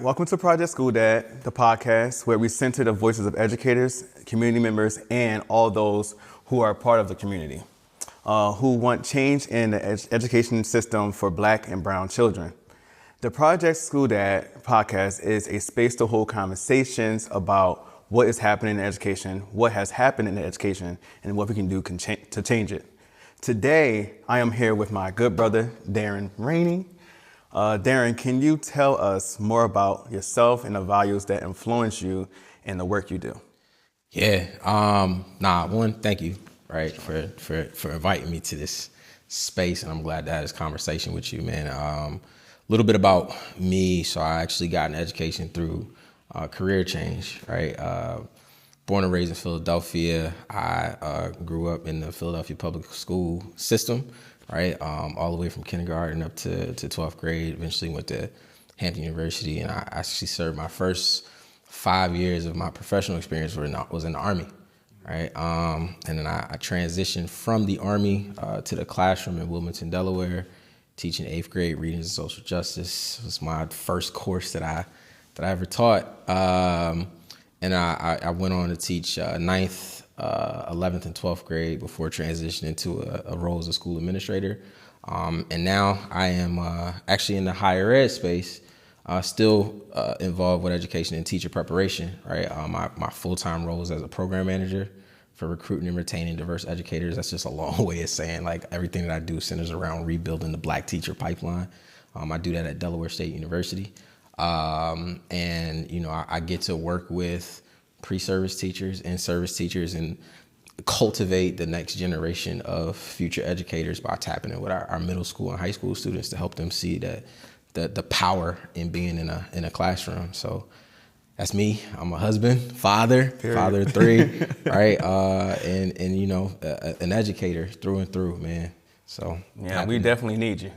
welcome to Project School Dad, the podcast where we center the voices of educators, community members, and all those who are part of the community, who want change in the education system for Black and brown children. The Project School Dad podcast is a space to hold conversations about what is happening in education, what has happened in education, and what we can do to change it. Today, I am here with my good brother, Darren Rainey. Darren, can you tell us more about yourself and the values that influence you in the work you do? Yeah. Thank you, right, for inviting me to this space, and I'm glad to have this conversation with you, man. A little bit about me. So I actually got an education through career change, right? Born and raised in Philadelphia. I grew up in the Philadelphia public school system, right? All the way from kindergarten up to 12th grade, eventually went to Hampton University. And I actually served my first 5 years of my professional experience was in the Army, right? And then I transitioned from the Army to the classroom in Wilmington, Delaware, teaching 8th grade reading and social justice. It was my first course that I ever taught. And I went on to teach 9th, 11th, and 12th grade before transitioning to a role as a school administrator. And now I am actually in the higher ed space, still involved with education and teacher preparation, right? My full-time role is as a program manager for recruiting and retaining diverse educators. That's just a long way of saying like everything that I do centers around rebuilding the Black teacher pipeline. I do that at Delaware State University. And, you know, I get to work with pre-service teachers and service teachers and cultivate the next generation of future educators by tapping in with our middle school and high school students to help them see that the power in being in a classroom. So that's me. I'm a husband, father of 3, right? And you know, an educator through and through, man. So yeah, we definitely need you.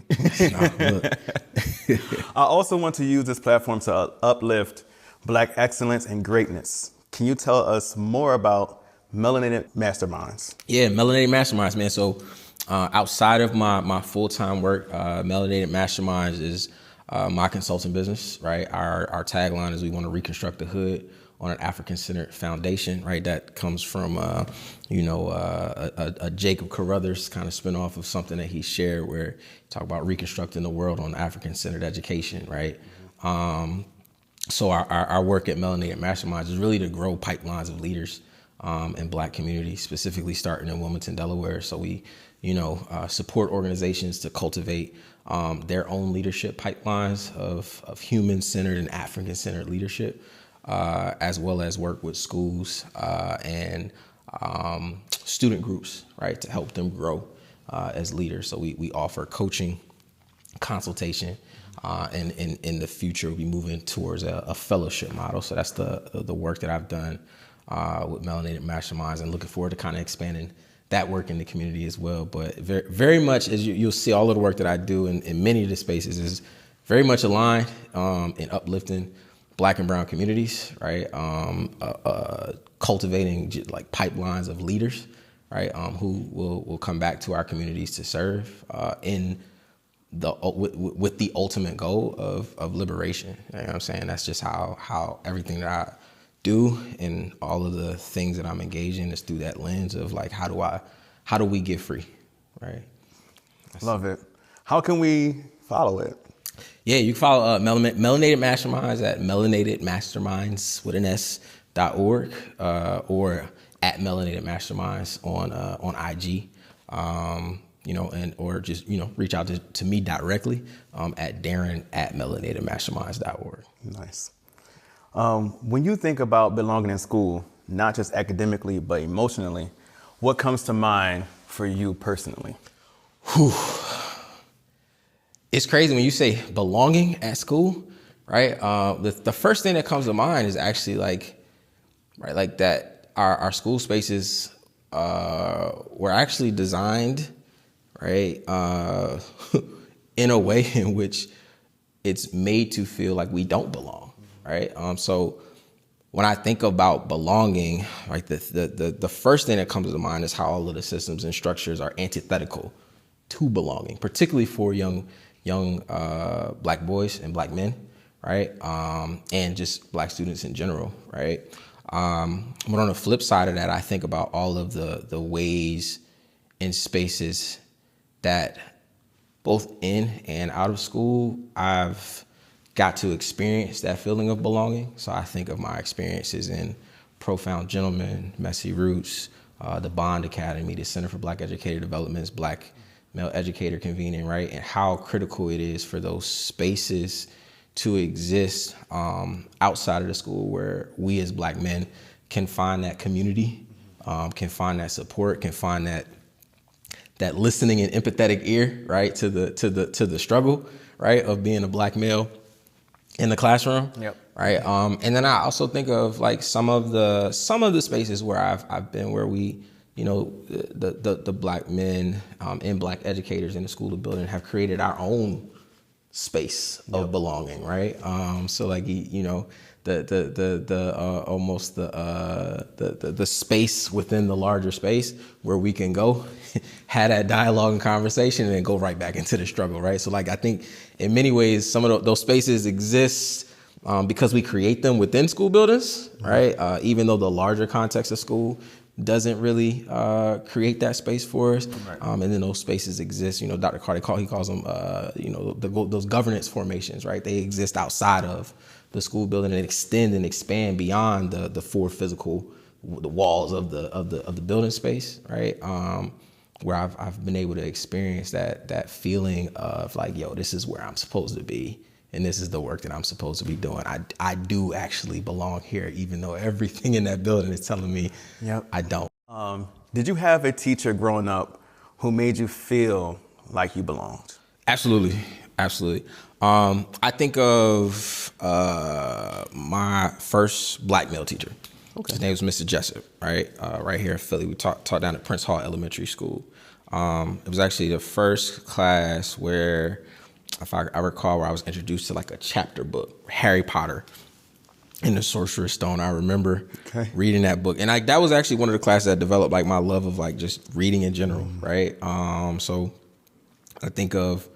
I also want to use this platform to uplift Black excellence and greatness. Can you tell us more about Melanated Masterminds? Yeah, Melanated Masterminds, man. So outside of my full-time work, Melanated Masterminds is my consulting business, right? Our tagline is we want to reconstruct the hood on an African-centered foundation, right? That comes from, a Jacob Carruthers kind of spinoff of something that he shared where he talked about reconstructing the world on African-centered education, right? So our work at Melanated Masterminds is really to grow pipelines of leaders in Black communities, specifically starting in Wilmington, Delaware. So we, support organizations to cultivate their own leadership pipelines of human-centered and African-centered leadership. As well as work with schools and student groups, right, to help them grow as leaders. So we offer coaching, consultation, and in the future we'll be moving towards a fellowship model. So that's the work that I've done with Melanated Masterminds, and looking forward to kind of expanding that work in the community as well. But very, very much, as you'll see, all of the work that I do in many of the spaces is very much aligned in uplifting Black and brown communities, right? Cultivating like pipelines of leaders, right? Who will come back to our communities to serve with the ultimate goal of liberation. You know what I'm saying? That's just how everything that I do and all of the things that I'm engaged in is through that lens of like, how do we get free, right? Love it. How can we follow it? Yeah, you can follow Melanated Masterminds at melanatedmasterminds with an S.org or at Melanated Masterminds on IG, or just, reach out to me directly at Darren at melanatedmasterminds.org. Nice. When you think about belonging in school, not just academically, but emotionally, what comes to mind for you personally? Whew. It's crazy when you say belonging at school, right? The first thing that comes to mind is actually like that our school spaces were actually designed, right, in a way in which it's made to feel like we don't belong, right? So when I think about belonging, right, the first thing that comes to mind is how all of the systems and structures are antithetical to belonging, particularly for young Black boys and Black men, right? And just Black students in general, right? But on the flip side of that, I think about all of the ways and spaces that both in and out of school, I've got to experience that feeling of belonging. So I think of my experiences in Profound Gentlemen, Messy Roots, the Bond Academy, the Center for Black Educator Development's Black Male Educator Convening, right? And how critical it is for those spaces to exist outside of the school, where we as Black men can find that community, can find that support, can find that listening and empathetic ear, right, to the struggle, right, of being a Black male in the classroom. Yep. Right. And then I also think of like some of the spaces where I've been, where we, the Black men and Black educators in the school of building have created our own space of belonging, right? So like, almost the space within the larger space where we can go have that dialogue and conversation and then go right back into the struggle, right? So like, I think in many ways, some of those spaces exist because we create them within school buildings, right? Even though the larger context of school doesn't really create that space for us. Right. And then those spaces exist, Dr. Carter, he calls them, those governance formations, right? They exist outside of the school building and extend and expand beyond the four physical, the walls of the building space, right? Where I've been able to experience that feeling of like, yo, this is where I'm supposed to be. And this is the work that I'm supposed to be doing. I do actually belong here, even though everything in that building is telling me I don't. Did you have a teacher growing up who made you feel like you belonged? Absolutely. I think of my first Black male teacher. Okay. His name was Mr. Jessup, right? Right here in Philly. We taught down at Prince Hall Elementary School. It was actually the first class where, if I recall, where I was introduced to like a chapter book, Harry Potter and the Sorcerer's Stone. I remember reading that book. And that was actually one of the classes that developed like my love of like just reading in general, right? So I think of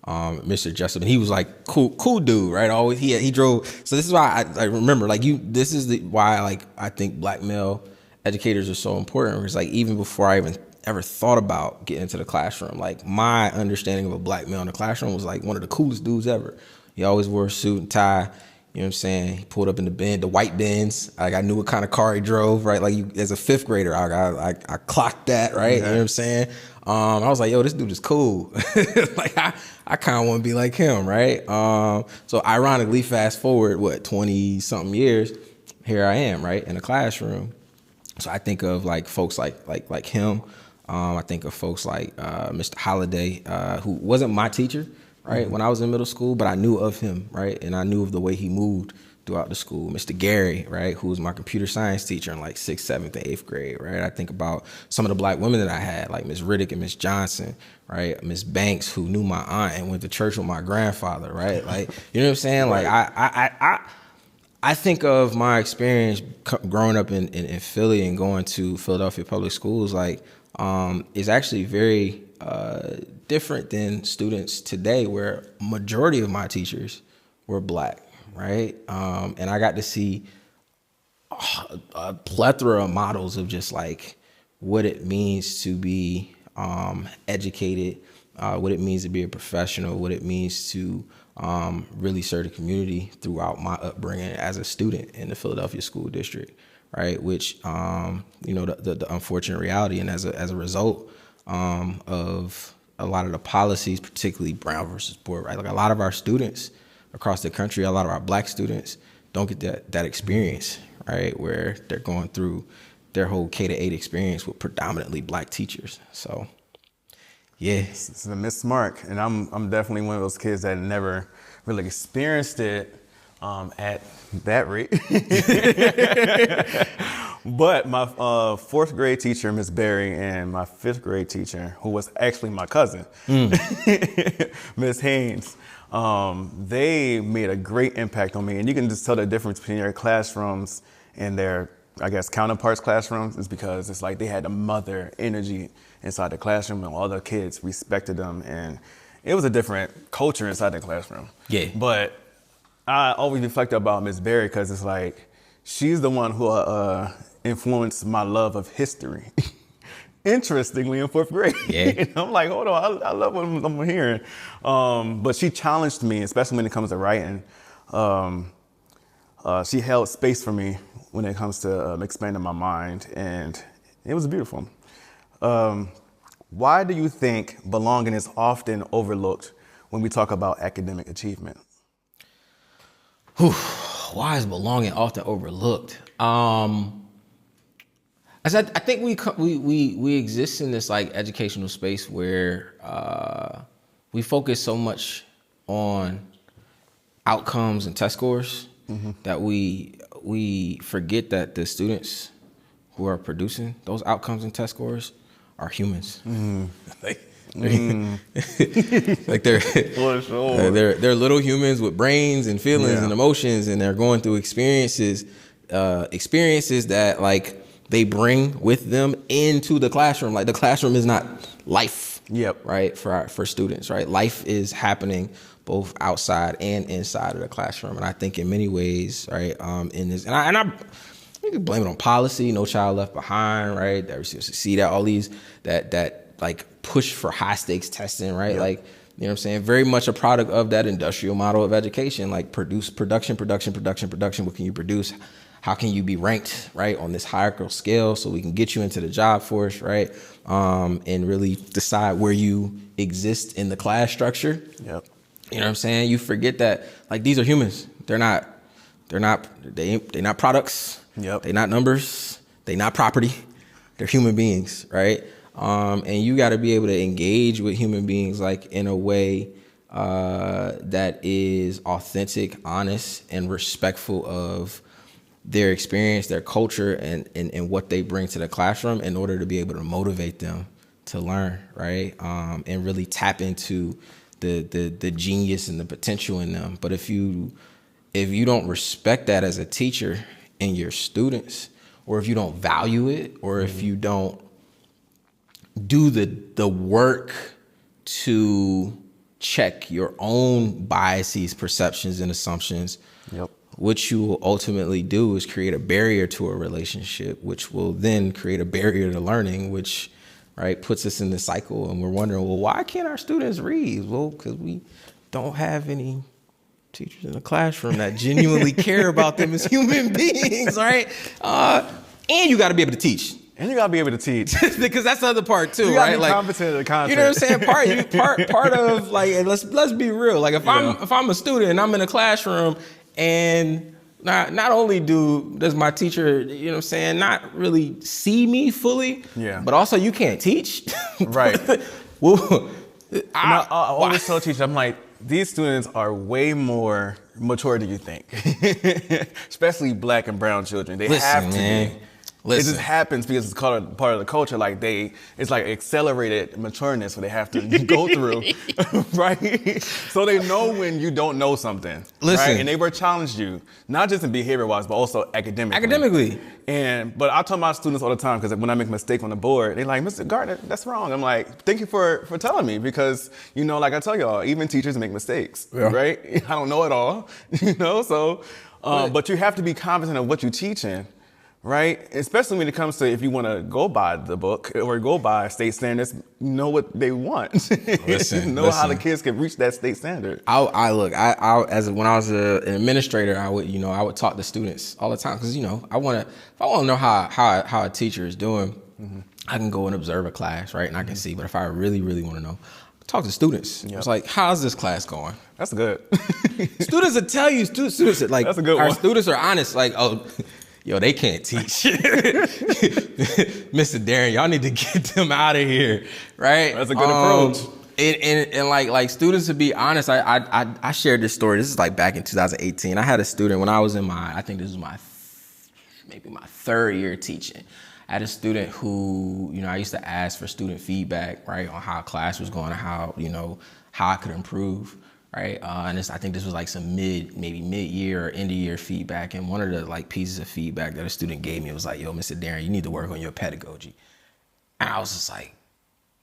Mr. Jessup, and he was like cool dude, right? Always he drove. So this is why I remember like this is why like I think Black male educators are so important. Because like even before I even ever thought about getting into the classroom, like my understanding of a Black male in the classroom was like one of the coolest dudes ever. He always wore a suit and tie. You know what I'm saying? He pulled up in the white Benz. Like I knew what kind of car he drove, right? Like as a fifth grader, I clocked that, right? You know what I'm saying? I was like, yo, this dude is cool. Like I kind of want to be like him, right? So ironically, fast forward, 20 something years, here I am, right? In the classroom. So I think of like folks like him. I think of folks like Mr. Holliday, who wasn't my teacher, right, when I was in middle school, but I knew of him, right, and I knew of the way he moved throughout the school. Mr. Gary, right, who was my computer science teacher in like 6th, 7th, and 8th grade, right. I think about some of the Black women that I had, like Miss Riddick and Miss Johnson, right, Miss Banks, who knew my aunt and went to church with my grandfather, right, like, you know what I'm saying, like I think of my experience growing up in Philly and going to Philadelphia public schools, like, is actually very different than students today, where majority of my teachers were Black, right? And I got to see a plethora of models of just like what it means to be educated, what it means to be a professional, what it means to really serve the community throughout my upbringing as a student in the Philadelphia school district, right? Which, the unfortunate reality, and as a result of a lot of the policies, particularly Brown versus Board, right? Like a lot of our students across the country, a lot of our Black students don't get that experience, right? Where they're going through their whole K-8 experience with predominantly Black teachers. So, yeah. It's a miss mark, and I'm definitely one of those kids that never really experienced it at that rate. But my 4th grade teacher, Miss Berry, and my 5th grade teacher, who was actually my cousin, Miss Haynes, they made a great impact on me. And you can just tell the difference between their classrooms and their, I guess, counterparts' classrooms is because it's like they had a mother energy inside the classroom, and all the kids respected them, and it was a different culture inside the classroom. Yeah. But I always reflect about Miss Berry because it's like she's the one who influenced my love of history. Interestingly, in 4th grade. Yeah. And I'm like, hold on, I love what I'm hearing. But she challenged me, especially when it comes to writing. She held space for me when it comes to expanding my mind, and it was beautiful. Why do you think belonging is often overlooked when we talk about academic achievement? Why is belonging often overlooked? I think we exist in this like educational space where we focus so much on outcomes and test scores that we forget that the students who are producing those outcomes and test scores are humans. Like they're For sure. they're little humans with brains and feelings and emotions, and they're going through experiences that like they bring with them into the classroom. Like the classroom is not life, right? For students, right? Life is happening both outside and inside of the classroom. And I think in many ways, right, in this, and I you can blame it on policy, No Child Left Behind, right? That we see that all these that like push for high stakes testing, right? Like, you know what I'm saying? Very much a product of that industrial model of education, like production. What can you produce? How can you be ranked, right, on this hierarchical scale so we can get you into the job force, right? And really decide where you exist in the class structure. You know what I'm saying? You forget that like these are humans. They're not products. They're not numbers. They're not property. They're human beings, right? And you got to be able to engage with human beings like in a way that is authentic, honest, and respectful of their experience, their culture, and what they bring to the classroom in order to be able to motivate them to learn, right? And really tap into the genius and the potential in them. But if you don't respect that as a teacher in your students, or if you don't value it, or if you don't do the work to check your own biases, perceptions, and assumptions, what you will ultimately do is create a barrier to a relationship, which will then create a barrier to learning, which, right, puts us in the cycle. And we're wondering, well, why can't our students read? Well, because we don't have any teachers in the classroom that genuinely care about them as human beings, right? And you got to be able to teach. And you gotta be able to teach. Because that's the other part too, you gotta right? Be like competent in the content. You know what I'm saying? Part of like, and let's be real. Like if I'm a student and I'm in a classroom and not only does my teacher, you know what I'm saying, not really see me fully, but also you can't teach. Right. Well, I always tell teachers, I'm like, these students are way more mature than you think. Especially black and brown children. They have to be. It just happens because it's called part of the culture. Like it's like accelerated matureness where they have to go through, right? So they know when you don't know something, right? And they were challenged you, not just in behavior wise, but also academically. But I tell my students all the time, because when I make a mistake on the board, they're like, Mr. Gardner, that's wrong. I'm like, thank you for telling me, because, you know, like I tell y'all, even teachers make mistakes, right? I don't know it all, you know? So, but you have to be confident of what you're teaching. Right? Especially when it comes to if you want to go by the book or go by state standards, know what they want. Know how the kids can reach that state standard. When I was an administrator, I would talk to students all the time, because if I want to know how a teacher is doing, I can go and observe a class, right? And I can see. But if I really, really want to know, talk to students. It's like, how's this class going? That's good. Students will tell you. Students like, that's a good our one. Students are honest. Like, oh. Yo, they can't teach. Mr. Darren, y'all need to get them out of here, right? That's a good approach. And like students, to be honest, I shared this story. This is like back in 2018. I had a student when I was in I think this was maybe my third year teaching. I had a student who, I used to ask for student feedback, right, on how class was going and how I could improve. Right, and I think this was like some mid-year or end-of-year feedback, and one of the like pieces of feedback that a student gave me was like, "Yo, Mr. Darren, you need to work on your pedagogy." And I was just like,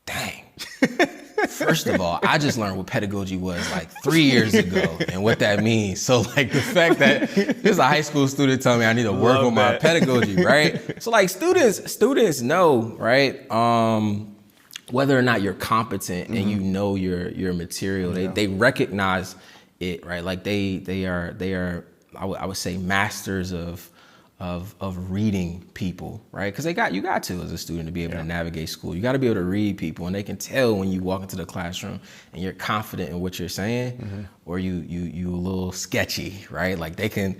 "Dang, First of all, I just learned what pedagogy was like 3 years ago and what that means. So like the fact that there's a high school student telling me I need to work on my pedagogy, right? So like students know, right? Whether or not you're competent and you know your material, they recognize it, right? Like they are I would say masters of reading people, right? Because you got to as a student to be able to navigate school. You got to be able to read people, and they can tell when you walk into the classroom and you're confident in what you're saying, or you a little sketchy, right? Like they can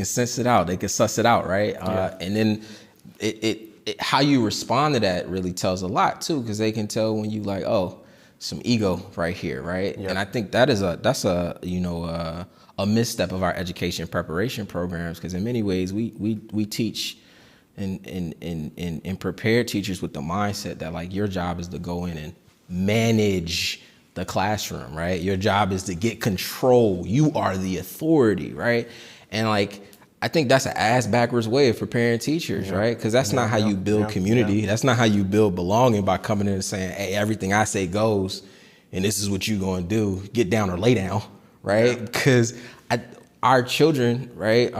sense it out, they can suss it out, right? And then how you respond to that really tells a lot too, because they can tell when you like, oh, some ego right here, right? And I think that's a misstep of our education preparation programs, because in many ways we teach and prepare teachers with the mindset that like your job is to go in and manage the classroom, right? Your job is to get control. You are the authority, right? And like I think that's an ass backwards way of preparing teachers, right? Because that's not how you build community. That's not how you build belonging, by coming in and saying, hey, everything I say goes, and this is what you're going to do. Get down or lay down, right? Because our children, right,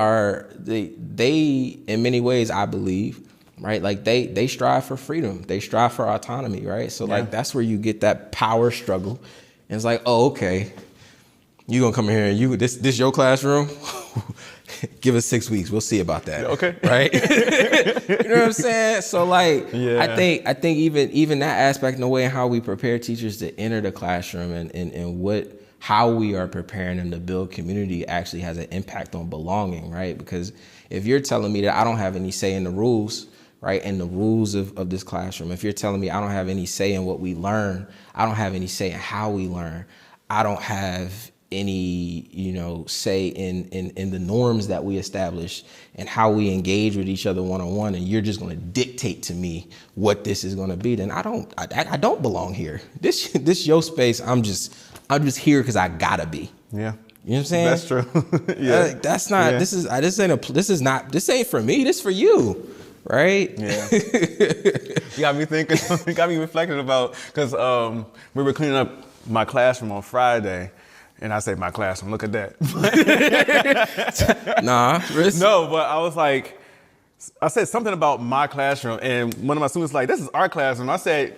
they in many ways, I believe, right, like they strive for freedom. They strive for autonomy, right? So like that's where you get that power struggle. And it's like, oh, okay, you gonna come in here and this your classroom? Give us 6 weeks. We'll see about that. Okay. Right? You know what I'm saying? So like, I think even that aspect in the way how we prepare teachers to enter the classroom and how we are preparing them to build community actually has an impact on belonging, right? Because if you're telling me that I don't have any say in the rules, right, and the rules of this classroom, if you're telling me I don't have any say in what we learn, I don't have any say in how we learn, I don't have any, say in the norms that we establish and how we engage with each other one-on-one, and you're just going to dictate to me what this is going to be, then I don't belong here. This your space. I'm just here because I gotta be. Yeah. You know what I'm saying? That's true. That's not. Yeah. This ain't for me. This for you. Right? Yeah. You got me thinking. You got me reflecting about, because we were cleaning up my classroom on Friday. And I say my classroom, look at that. No, but I was like, I said something about my classroom, and one of my students was like, this is our classroom. I said,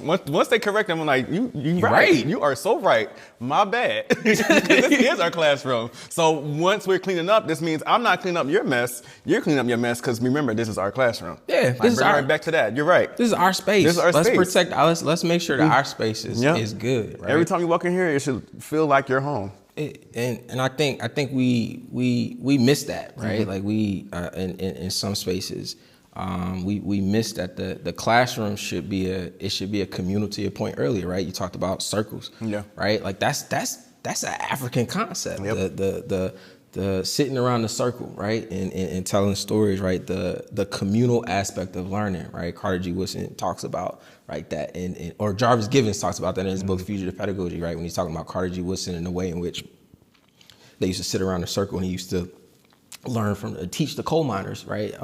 once they correct them, I'm like, you right. You are so right. My bad. This is our classroom. So once we're cleaning up, this means I'm not cleaning up your mess. You're cleaning up your mess, because remember, this is our classroom. Yeah, this is right back to that. You're right. This is our space. This is our space. Let's protect. Let's make sure that our space is good. Right? Every time you walk in here, it should feel like you're home. And I think we miss that, right? Like we in some spaces we miss that the classroom should be a communal, to your point earlier, right? You talked about circles, right? Like that's an African concept. The sitting around the circle, right, and telling stories, right? The communal aspect of learning, right? Carter G. Woodson talks about, right, that, or Jarvis Givens talks about that in his book Fugitive Pedagogy, right? When he's talking about Carter G. Woodson and the way in which they used to sit around a circle and he used to teach the coal miners, right?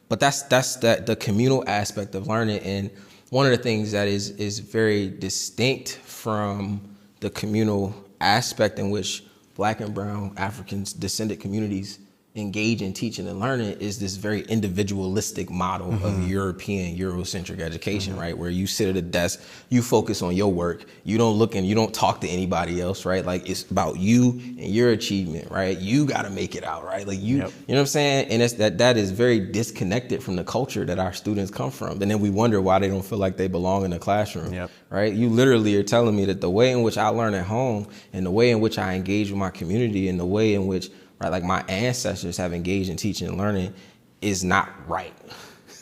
But that's the communal aspect of learning, and one of the things that is very distinct from the communal aspect in which Black and brown African descended communities engage in teaching and learning is this very individualistic model of European Eurocentric education, right? Where you sit at a desk, you focus on your work, you don't look and you don't talk to anybody else, right? Like it's about you and your achievement, right? You got to make it out, right? Like you know what I'm saying? And it's that is very disconnected from the culture that our students come from. And then we wonder why they don't feel like they belong in the classroom, right? You literally are telling me that the way in which I learn at home and the way in which I engage with my community and the way in which, right, like my ancestors have engaged in teaching and learning is not right.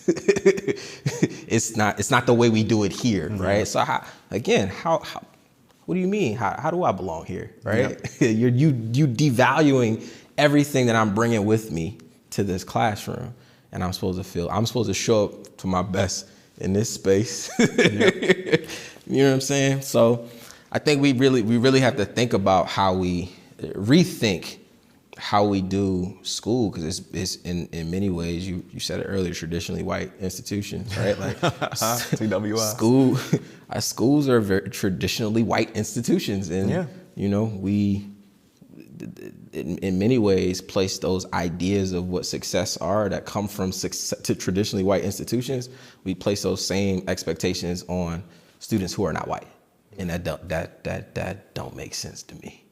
It's not the way we do it here, right? So how what do you mean? How do I belong here, right? You devaluing everything that I'm bringing with me to this classroom, and I'm supposed to show up to my best in this space. You know what I'm saying? So I think we really have to think about how we rethink how we do school, because it's in many ways, you said it earlier, traditionally white institutions, right? Like TWI. Schools are very traditionally white institutions, and we in many ways place those ideas of what success are that come from success to traditionally white institutions. We place those same expectations on students who are not white, and that don't make sense to me.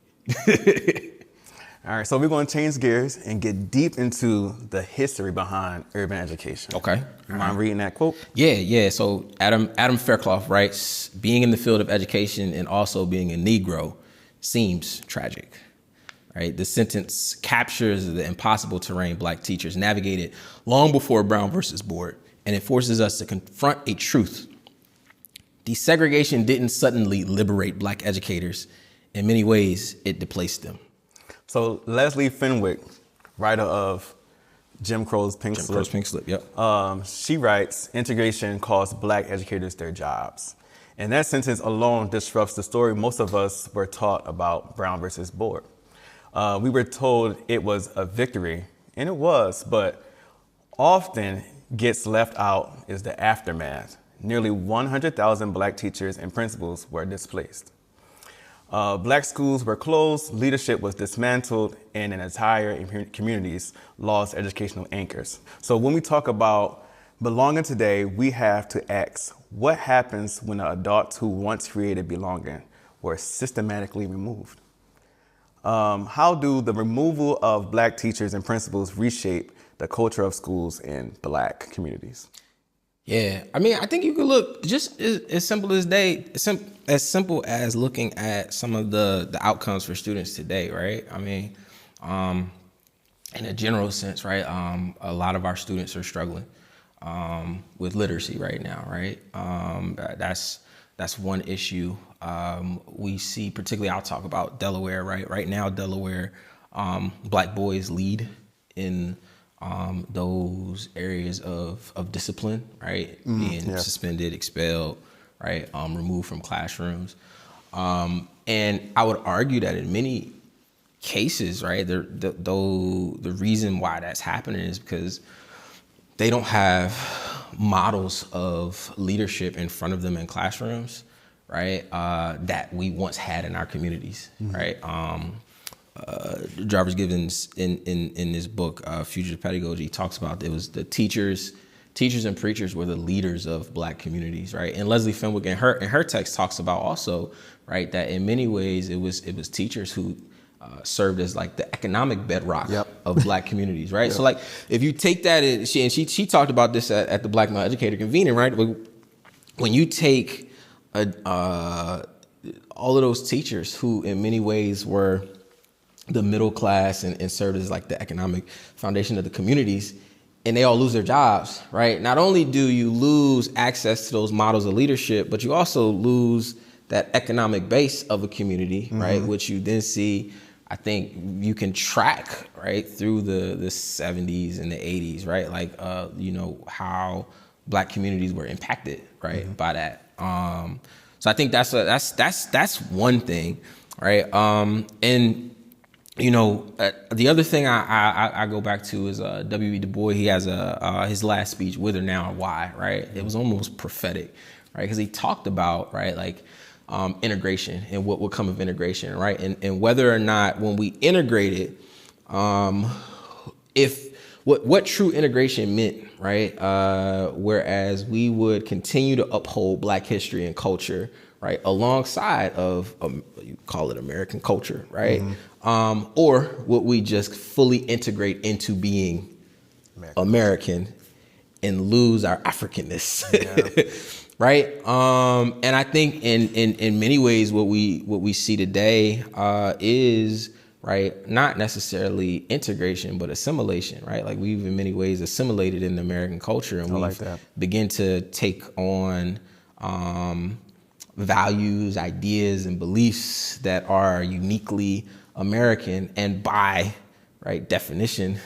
All right, so we're going to change gears and get deep into the history behind urban education. Okay. You mind reading that quote? Yeah. So Adam Fairclough writes, being in the field of education and also being a Negro seems tragic. Right? The sentence captures the impossible terrain Black teachers navigated long before Brown versus Board, and it forces us to confront a truth. Desegregation didn't suddenly liberate Black educators. In many ways, it displaced them. So Leslie Fenwick, writer of Jim Crow's Pink Slip, yep. She writes, integration cost Black educators their jobs. And that sentence alone disrupts the story most of us were taught about Brown versus Board. We were told it was a victory, and it was, but often gets left out is the aftermath. Nearly 100,000 Black teachers and principals were displaced. Black schools were closed, leadership was dismantled, and entire communities lost educational anchors. So when we talk about belonging today, we have to ask, what happens when the adults who once created belonging were systematically removed? How do the removal of Black teachers and principals reshape the culture of schools in Black communities? Yeah, I mean, I think you could look just as simple as looking at some of the outcomes for students today, right? I mean, in a general sense, right? A lot of our students are struggling with literacy right now, right? That's one issue. We see, particularly, I'll talk about Delaware, right? Right now, Delaware, Black boys lead in those areas of discipline, right? Being suspended, expelled, right? Removed from classrooms. And I would argue that in many cases, right, the reason why that's happening is because they don't have models of leadership in front of them in classrooms, right? That we once had in our communities, right? Jarvis Gibbons in his book, Fugitive Pedagogy, talks about it was the teachers and preachers were the leaders of Black communities, right? And Leslie Fenwick in her text talks about also, right, that in many ways it was teachers who served as like the economic bedrock of Black communities, right? So like if you take that, she talked about this at the Black Male Educator Convening, right? When you take all of those teachers who in many ways were the middle class and served as like the economic foundation of the communities, and they all lose their jobs, right? Not only do you lose access to those models of leadership, but you also lose that economic base of a community, right? Which you then see, I think you can track, right, through the 70s and the 80s, right? Like, how Black communities were impacted, right, by that. So I think that's one thing, right? And the other thing I go back to is W.E. Du Bois. He has his last speech, Whither Now or Why, right? It was almost prophetic, right? Because he talked about, right, like integration and what would come of integration, right? And whether or not when we integrated, what true integration meant, right? Whereas we would continue to uphold Black history and culture, right, alongside of you call it American culture, right? Or would we just fully integrate into being American and lose our Africanness, right? And I think in many ways what we see today is, right, not necessarily integration but assimilation, right? Like we've in many ways assimilated in the American culture, and we've begin to take on values, ideas, and beliefs that are uniquely American, and by, right, definition,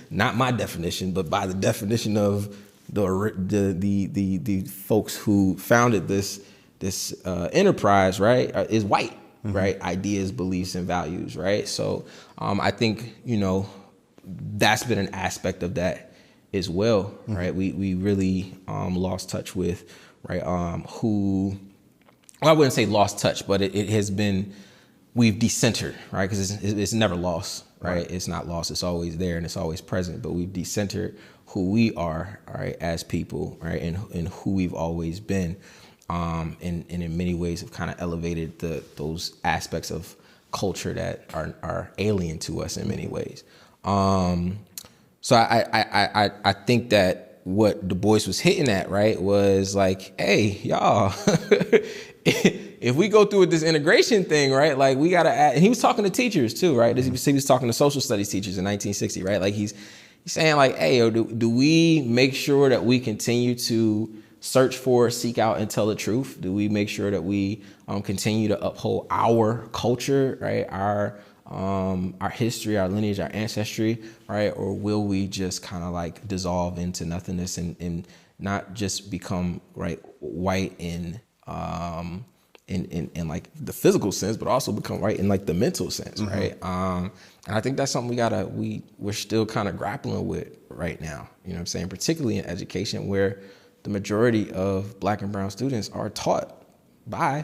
not my definition, but by the definition of the folks who founded this enterprise, right, is white, right? Ideas, beliefs, and values, right? So I think, that's been an aspect of that as well, right? We really lost touch with, right, well, I wouldn't say lost touch, but it has been, we've decentered, right? Because it's never lost, right? It's not lost. It's always there and it's always present. But we've decentered who we are, right, as people, right, and who we've always been, and in many ways have kind of elevated those aspects of culture that are alien to us in many ways. So I think that what Du Bois was hitting at, right, was like, hey, y'all, if we go through with this integration thing, right, like we got to add, and he was talking to teachers too, right? He was talking to social studies teachers in 1960, right? Like he's saying like, hey, do we make sure that we continue to search for, seek out, and tell the truth? Do we make sure that we continue to uphold our culture, right? Our history, our lineage, our ancestry, right? Or will we just kind of like dissolve into nothingness and not just become, right, white in like the physical sense, but also become white in like the mental sense, right? And I think that's something we're still kind of grappling with right now. You know what I'm saying? Particularly in education, where the majority of Black and brown students are taught by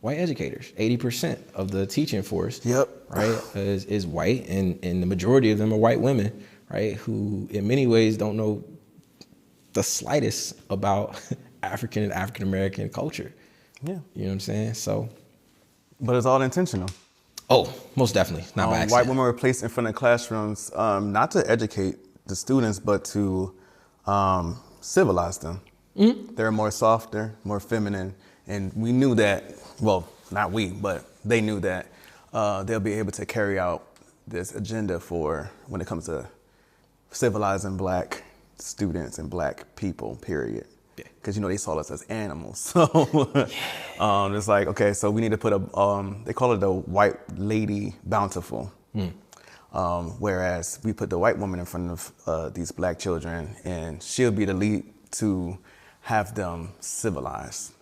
white educators. 80% of the teaching force, right, is white, and the majority of them are white women, right, who in many ways don't know the slightest about African and African American culture. Yeah, you know what I'm saying? So, but it's all intentional. Oh, most definitely, not by accident. White women were placed in front of classrooms, not to educate the students, but to civilize them. They're more softer, more feminine, and we knew that. Well, not we, but they knew that they'll be able to carry out this agenda for when it comes to civilizing Black students and Black people, period. Because, they saw us as animals. So it's like, okay, so we need to put they call it the white lady bountiful. Whereas we put the white woman in front of these Black children, and she'll be the lead to have them civilized.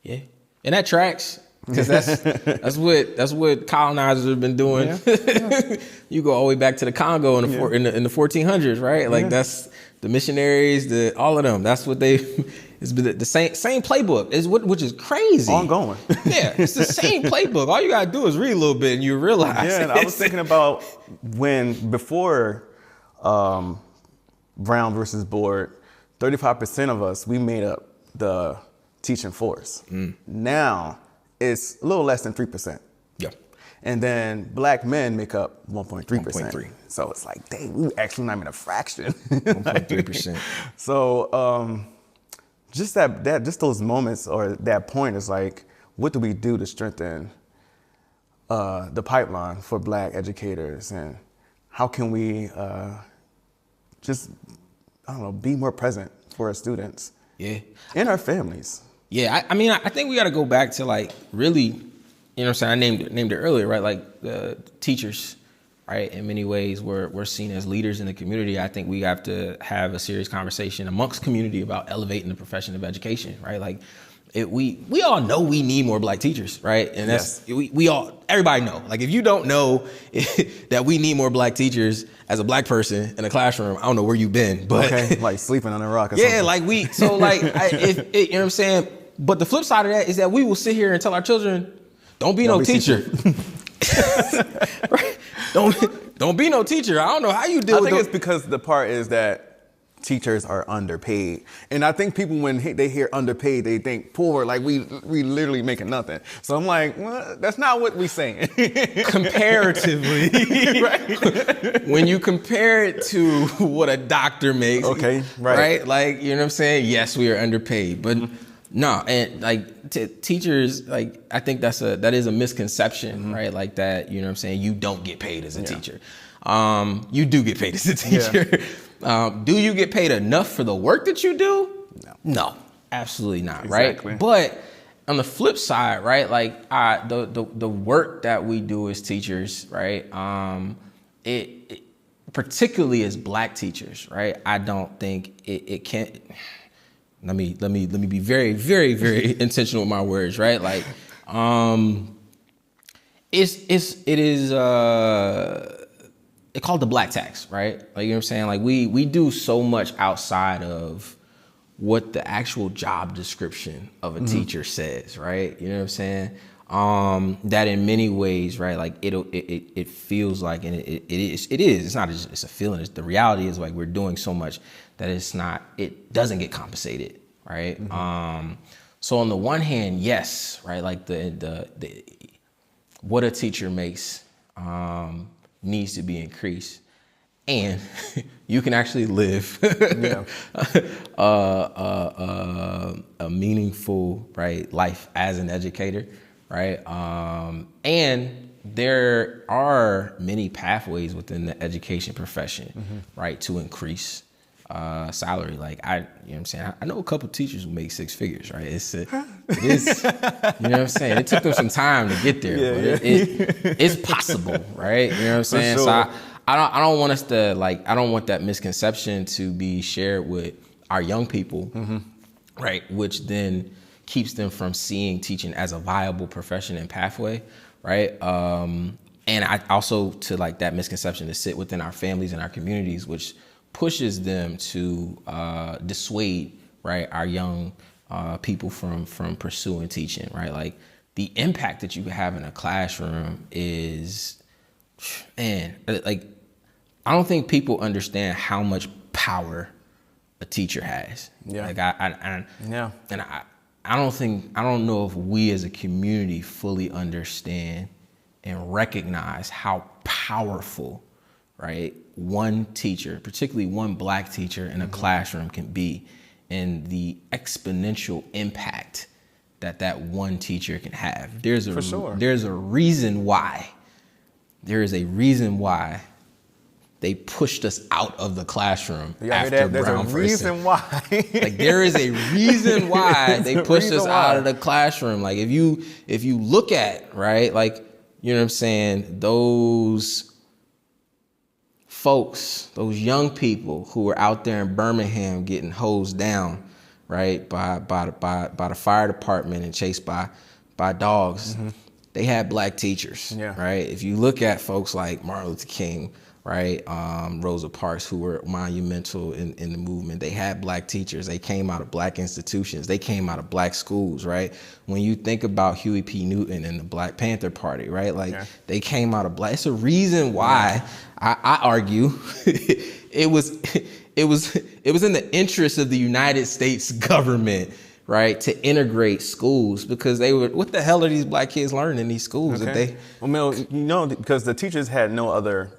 Yeah. And that tracks, because that's what colonizers have been doing. Yeah. You go all the way back to the Congo in the 1400s, right? Like that's the missionaries, all of them. That's what it's been the same playbook, which is crazy. Ongoing. Yeah, it's the same playbook. All you gotta do is read a little bit, and you realize. Yeah, and I was thinking about before Brown versus Board, 35% of us, we made up the teaching force. Now it's a little less than 3%. Yeah. And then Black men make up 1.3%. So it's like, dang, we actually not even a fraction. 1.3%. So just just those moments or that point is like, what do we do to strengthen the pipeline for Black educators, and how can we be more present for our students? Yeah. And our families. Yeah, I mean, I think we got to go back to like really, you know what I'm saying? I named it earlier, right? Like teachers, right? In many ways, we're seen as leaders in the community. I think we have to have a serious conversation amongst community about elevating the profession of education, right? Like we all know we need more Black teachers, right? And that's everybody know. Like if you don't know that we need more Black teachers as a Black person in a classroom, I don't know where you've been, but like sleeping on a rock or something. Yeah, like you know what I'm saying? But the flip side of that is that we will sit here and tell our children, don't be no teacher. Right? Don't be no teacher. I don't know how you deal with it. I think it's because the part is that teachers are underpaid. And I think people, when they hear underpaid, they think poor, like we literally making nothing. So I'm like, well, that's not what we're saying. Comparatively. Right? When you compare it to what a doctor makes. Okay, right. Like, you know what I'm saying? Yes, we are underpaid. But no, and like teachers, like I think that is a misconception, right? Like that, you know what I'm saying? You don't get paid as a teacher. You do get paid as a teacher. Yeah. Do you get paid enough for the work that you do? No, absolutely not. Exactly. Right. But on the flip side, right? Like the work that we do as teachers, right? It particularly as Black teachers, right? I don't think it can't. Let me be very, very, very intentional with my words, right? Like, it is it's called the black tax, right? Like, you know what I'm saying? Like we do so much outside of what the actual job description of a teacher says, right? You know what I'm saying? That in many ways, right? Like it feels like, and it is, it's not just, it's a feeling. It's, the reality is like we're doing so much that it doesn't get compensated, right? So on the one hand, yes, right? Like the what a teacher makes needs to be increased, and you can actually live a meaningful, right, life as an educator, right? And there are many pathways within the education profession, right, to increase salary. Like you know what I'm saying? I know a couple teachers who make six figures, right? It is, you know what I'm saying? It took them some time to get there, but it's possible, right? You know what I'm saying? Sure. So I don't want us to, like, I don't want that misconception to be shared with our young people, right? Which then keeps them from seeing teaching as a viable profession and pathway, right? And I also, to like that misconception to sit within our families and our communities, which pushes them to dissuade, right, our young people from pursuing teaching, right? Like the impact that you have in a classroom is, man, like I don't think people understand how much power a teacher has. Yeah. Like I don't know if we as a community fully understand and recognize how powerful, right, one teacher, particularly one black teacher in a classroom can be, and the exponential impact that one teacher can have. There's a reason why. There is a reason why they pushed us out of the classroom after Brown There's a reason why. Like there is a reason why they pushed us out of the classroom. Like if you look at, right, like, you know what I'm saying, those folks, those young people who were out there in Birmingham getting hosed down, right, by the fire department and chased by dogs, they had black teachers, right? If you look at folks like Martin Luther King, right, Rosa Parks, who were monumental in the movement, they had black teachers. They came out of black institutions. They came out of black schools, right? When you think about Huey P. Newton and the Black Panther Party, right, like they came out of black. It's a reason why I argue it was in the interest of the United States government, right, to integrate schools, because they were, what the hell are these black kids learning in these schools? Okay. Because the teachers had no other,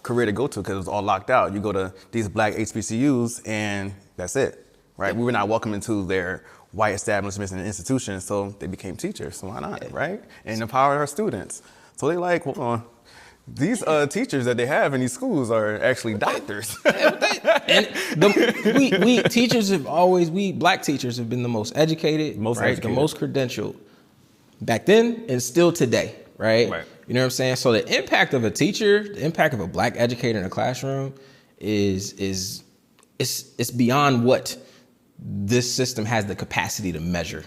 career to go to because it was all locked out. You go to these black HBCUs and that's it, right? We were not welcome into their white establishments and institutions, so they became teachers. So why not, right? And empower our students. So they like, hold on. These teachers that they have in these schools are actually doctors. And black teachers have been the most educated, the most credentialed back then and still today, right? You know what I'm saying? So the impact of a teacher, the impact of a black educator in a classroom is beyond what this system has the capacity to measure,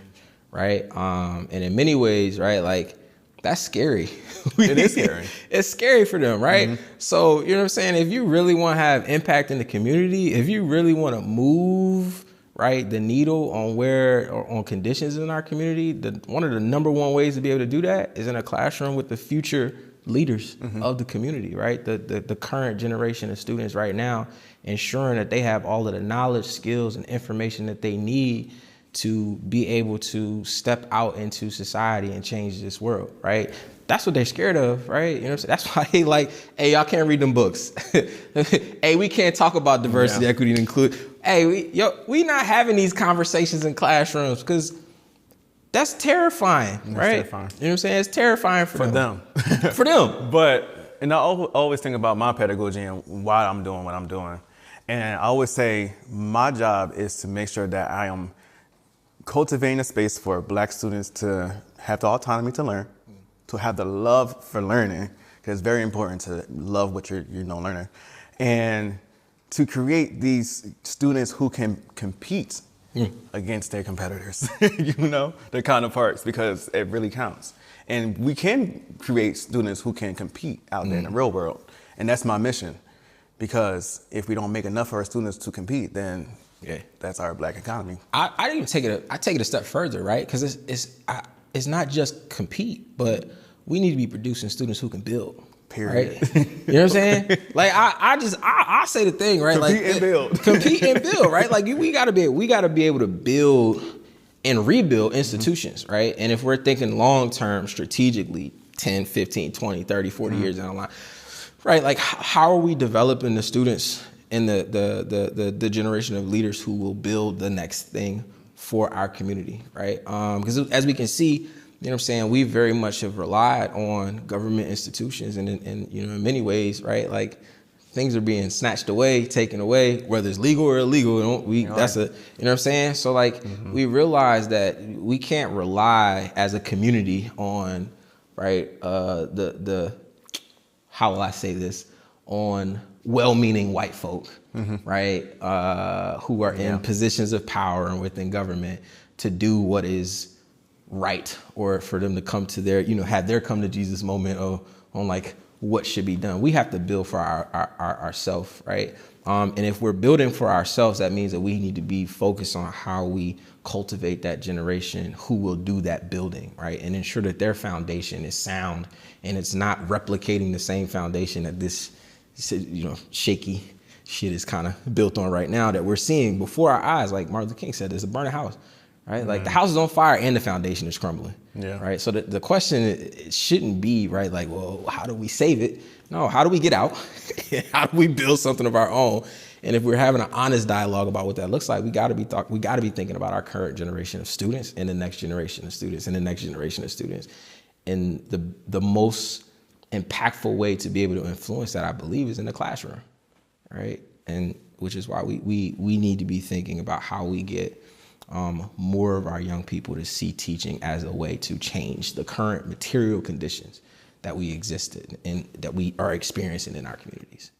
right? And in many ways, right, like, that's scary. It is scary. It's scary for them, right? So, you know what I'm saying? If you really want to have impact in the community, if you really want to move, right, the needle on conditions in our community, one of the number one ways to be able to do that is in a classroom with the future leaders of the community, right? The current generation of students right now, ensuring that they have all of the knowledge, skills, and information that they need to be able to step out into society and change this world, right? That's what they're scared of, right? You know what I'm saying? That's why they like, hey, y'all can't read them books. Hey, we can't talk about diversity, equity, and include. Hey, we not having these conversations in classrooms because that's terrifying, right? Terrifying. You know what I'm saying? It's terrifying for them. For them. And I always think about my pedagogy and why I'm doing what I'm doing. And I always say my job is to make sure that I am cultivating a space for black students to have the autonomy to learn, to have the love for learning, because it's very important to love what you're learning, and to create these students who can compete against their competitors, their counterparts, because it really counts. And we can create students who can compete out there in the real world. And that's my mission. Because if we don't make enough of our students to compete, then that's our black economy. I even take it a step further, right? Because it's not just compete, but we need to be producing students who can build. Period. Right? You know what I'm saying? Like I say the thing, right? Compete like and build. Compete and build, right? Like we gotta be able to build and rebuild institutions, right? And if we're thinking long term, strategically, 10, 15, 20, 30, 40 years down the line. Right, like how are we developing the students and the generation of leaders who will build the next thing for our community, right? Because as we can see, you know what I'm saying, we very much have relied on government institutions, and in many ways, right, like things are being snatched away, taken away, whether it's legal or illegal. That's you know what I'm saying. So like we realize that we can't rely as a community on how will I say this, on well-meaning white folk, right, who are in positions of power and within government to do what is right, or for them to come to their, have their come to Jesus moment on like what should be done. We have to build for ourselves, right? And if we're building for ourselves, that means that we need to be focused on how we cultivate that generation who will do that building, right? And ensure that their foundation is sound and it's not replicating the same foundation that this, shaky shit is kind of built on right now that we're seeing before our eyes. Like Martin Luther King said, there's a burning house, right? Like the house is on fire and the foundation is crumbling, right? So the question it shouldn't be, right, like, well, how do we save it? No, how do we get out? How do we build something of our own? And if we're having an honest dialogue about what that looks like, we got to be thinking about our current generation of students and the next generation of students and the next generation of students. And the most impactful way to be able to influence that, I believe, is in the classroom, right? And which is why we need to be thinking about how we get more of our young people to see teaching as a way to change the current material conditions that we exist in and that we are experiencing in our communities.